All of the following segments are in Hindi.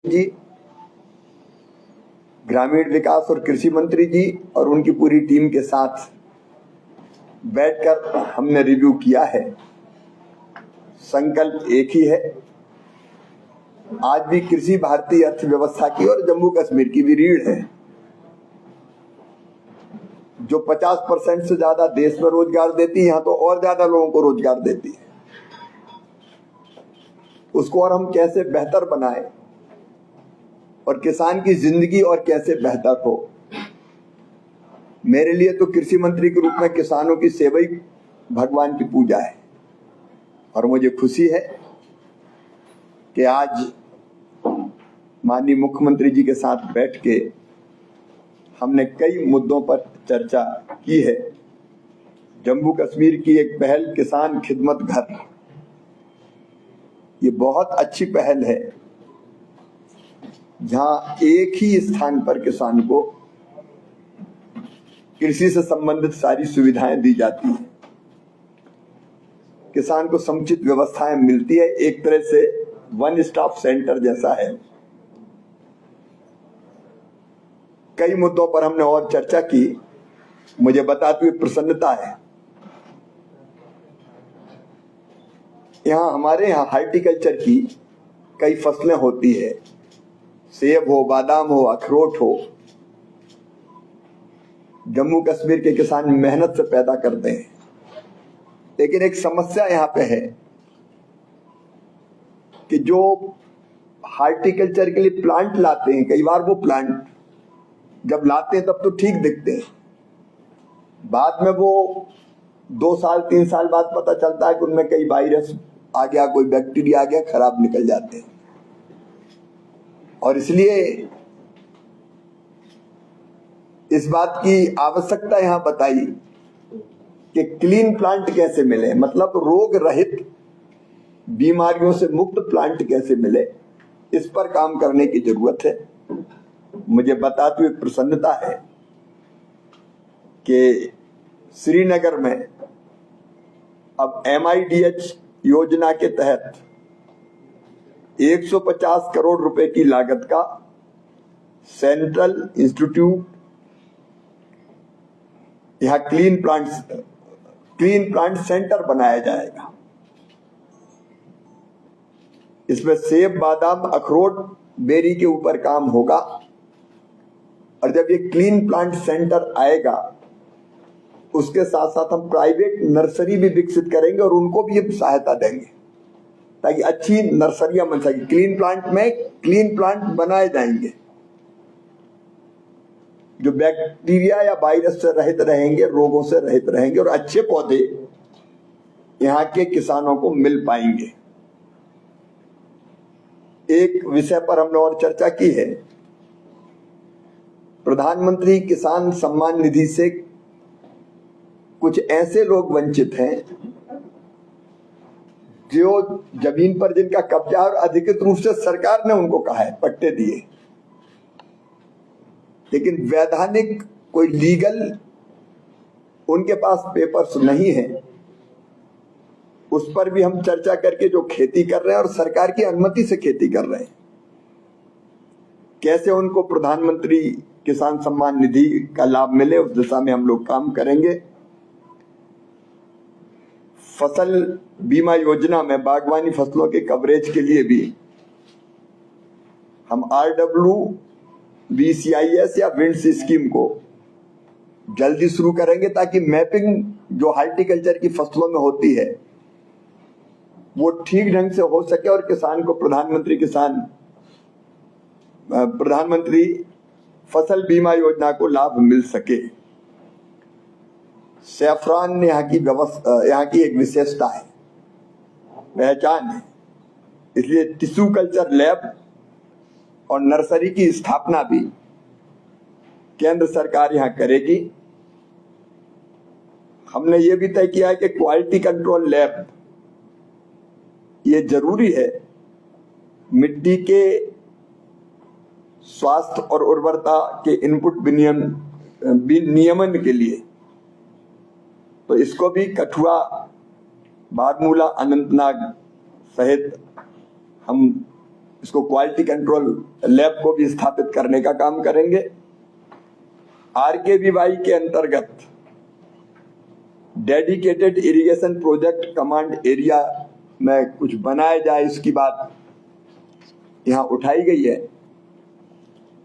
जी, ग्रामीण विकास और कृषि मंत्री जी और उनकी पूरी टीम के साथ बैठकर हमने रिव्यू किया है। संकल्प एक ही है, आज भी कृषि भारतीय अर्थव्यवस्था की और जम्मू कश्मीर की भी रीढ़ है, जो 50% से ज्यादा देश में रोजगार देती है, यहाँ तो और ज्यादा लोगों को रोजगार देती है। उसको और हम कैसे बेहतर बनाए और किसान की जिंदगी और कैसे बेहतर हो। मेरे लिए तो कृषि मंत्री के रूप में किसानों की सेवा ही भगवान की पूजा है और मुझे खुशी है कि आज माननीय मुख्यमंत्री जी के साथ बैठ के हमने कई मुद्दों पर चर्चा की है। जम्मू कश्मीर की एक पहल किसान खिदमत घर, ये बहुत अच्छी पहल है, जहां एक ही स्थान पर किसान को कृषि से संबंधित सारी सुविधाएं दी जाती हैं। किसान को समुचित व्यवस्थाएं मिलती है, एक तरह से वन स्टॉप सेंटर जैसा है। कई मुद्दों पर हमने और चर्चा की, मुझे बताते हुए प्रसन्नता है। हमारे यहाँ हॉर्टिकल्चर की कई फसलें होती है, सेब हो, बादाम हो, अखरोट हो, जम्मू कश्मीर के किसान मेहनत से पैदा करते हैं। लेकिन एक समस्या यहाँ पे है कि जो हॉर्टिकल्चर के लिए प्लांट लाते हैं, कई बार वो प्लांट जब लाते हैं तब तो ठीक दिखते हैं, बाद में वो 2 साल 3 साल बाद पता चलता है कि उनमें कई वायरस आ गया, कोई बैक्टीरिया आ गया, खराब निकल जाते हैं। और इसलिए इस बात की आवश्यकता यहां बताई कि क्लीन प्लांट कैसे मिले, मतलब रोग रहित, बीमारियों से मुक्त प्लांट कैसे मिले, इस पर काम करने की जरूरत है। मुझे बताते हुए प्रसन्नता है कि श्रीनगर में अब MIDH योजना के तहत 150 करोड़ रुपए की लागत का सेंट्रल इंस्टीट्यूट यहां क्लीन प्लांट सेंटर बनाया जाएगा। इसमें सेब, बादाम, अखरोट, बेरी के ऊपर काम होगा। और जब ये क्लीन प्लांट सेंटर आएगा, उसके साथ साथ हम प्राइवेट नर्सरी भी विकसित करेंगे और उनको भी सहायता देंगे ताकि अच्छी नर्सरियां बन सके। क्लीन प्लांट में क्लीन प्लांट बनाए जाएंगे जो बैक्टीरिया या वायरस से रहित रहेंगे, रोगों से रहित रहेंगे और अच्छे पौधे यहाँ के किसानों को मिल पाएंगे। एक विषय पर हमने और चर्चा की है, प्रधानमंत्री किसान सम्मान निधि से कुछ ऐसे लोग वंचित हैं जो जमीन पर जिनका कब्जा और अधिकृत रूप से सरकार ने उनको कहा है, पट्टे दिए, लेकिन वैधानिक कोई लीगल उनके पास पेपर्स नहीं है। उस पर भी हम चर्चा करके जो खेती कर रहे हैं और सरकार की अनुमति से खेती कर रहे हैं, कैसे उनको प्रधानमंत्री किसान सम्मान निधि का लाभ मिले, उस दिशा में हम लोग काम करेंगे। फसल बीमा योजना में बागवानी फसलों के कवरेज के लिए भी हम RWBCIS या विंड्स स्कीम को जल्दी शुरू करेंगे ताकि मैपिंग जो हॉर्टिकल्चर की फसलों में होती है वो ठीक ढंग से हो सके और किसान को प्रधानमंत्री फसल बीमा योजना को लाभ मिल सके। सैफरान यहाँ की एक विशेषता है, पहचान है, इसलिए टिश्यू कल्चर लैब और नर्सरी की स्थापना भी केंद्र सरकार यहाँ करेगी। हमने ये भी तय किया है कि क्वालिटी कंट्रोल लैब ये जरूरी है मिट्टी के स्वास्थ्य और उर्वरता के इनपुट नियमन के लिए। तो इसको भी कठुआ, बारामूला, अनंतनाग सहित हम इसको क्वालिटी कंट्रोल लैब को भी स्थापित करने का काम करेंगे। RKVY के अंतर्गत dedicated irrigation project command area में कुछ बनाया जाए, इसकी बात यहाँ उठाई गई है।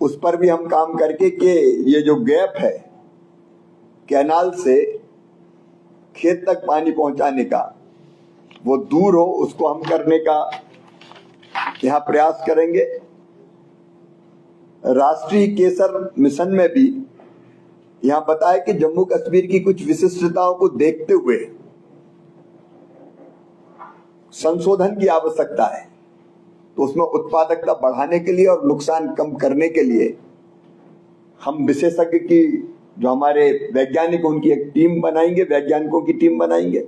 उस पर भी हम काम करके कि ये जो गैप है कैनाल से खेत तक पानी पहुंचाने का वो दूर हो, उसको हम करने का यहाँ प्रयास करेंगे। राष्ट्रीय केसर मिशन में भी यहाँ बताया कि जम्मू कश्मीर की कुछ विशिष्टताओं को देखते हुए संशोधन की आवश्यकता है, तो उसमें उत्पादकता बढ़ाने के लिए और नुकसान कम करने के लिए हम विशेषज्ञ की जो हमारे वैज्ञानिक उनकी एक टीम बनाएंगे, वैज्ञानिकों की टीम बनाएंगे।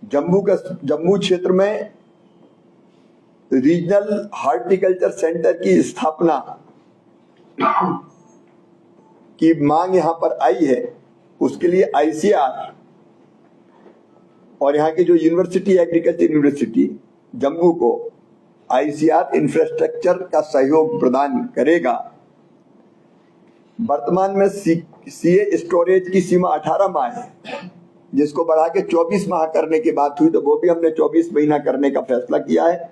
जम्मू क्षेत्र में रीजनल हॉर्टिकल्चर सेंटर की स्थापना की मांग यहां पर आई है। उसके लिए ICR और यहाँ की जो यूनिवर्सिटी, एग्रीकल्चर यूनिवर्सिटी जम्मू को ICR इंफ्रास्ट्रक्चर का सहयोग प्रदान करेगा। वर्तमान में CA स्टोरेज की सीमा 18 माह है, जिसको बढ़ा के 24 माह करने की बात हुई, तो वो भी हमने 24 महीना करने का फैसला किया है।